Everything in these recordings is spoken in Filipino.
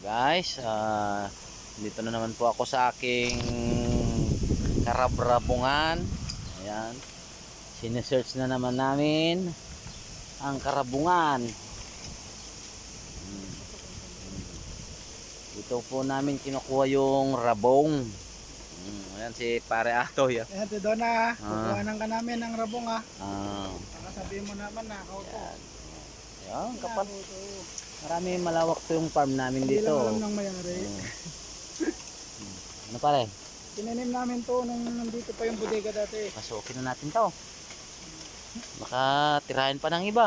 Guys, dito na naman po ako sa aking karabrabungan. Ayan, sinesearch na naman namin ang karabungan. Dito po namin kinukuha yung rabong. Ayan si Pare Atoy. Ayan, Tidona, kukuhanan ka namin ng rabong Baka sabihin mo naman na ako to. Ayan, kapal. Marami malawak to yung farm namin Hindi dito. lang alam ng mayari. Ano pare? Tinanim namin to nung nandito pa yung bodega dati. Pasukin na natin to. Baka tirahin pa ng iba.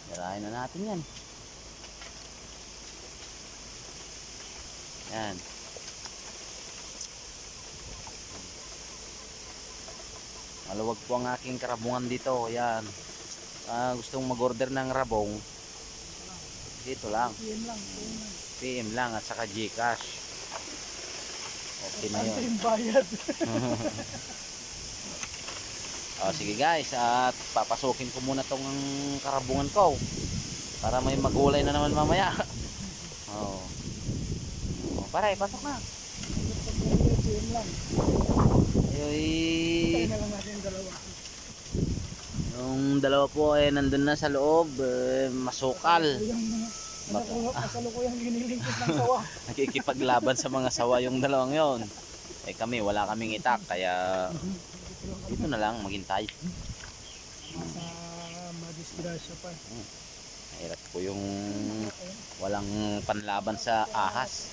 Tirahin na natin yan. Yan. Maluwag po ang aking karabungan dito. Yan. Gustong mag-order ng rabong, dito lang. PM lang at saka Gcash. Okay na yun. Yung bayad. Sige guys, at papasukin ko muna tong karabungan ko para may magulay na naman mamaya. Pare, pasok na. PM lang. Ayoy. Kaya na lang natin yung dalawa. Yung dalawa po ay nandun na sa loob, masukal. Kasalukuyang ginilingkit ng sawa. Nakikipaglaban sa mga sawa yung dalawang yon. Kami, wala kaming itak, kaya dito na lang maghintay. Madisgrasya pa. Mahirap po yung walang panlaban sa ahas.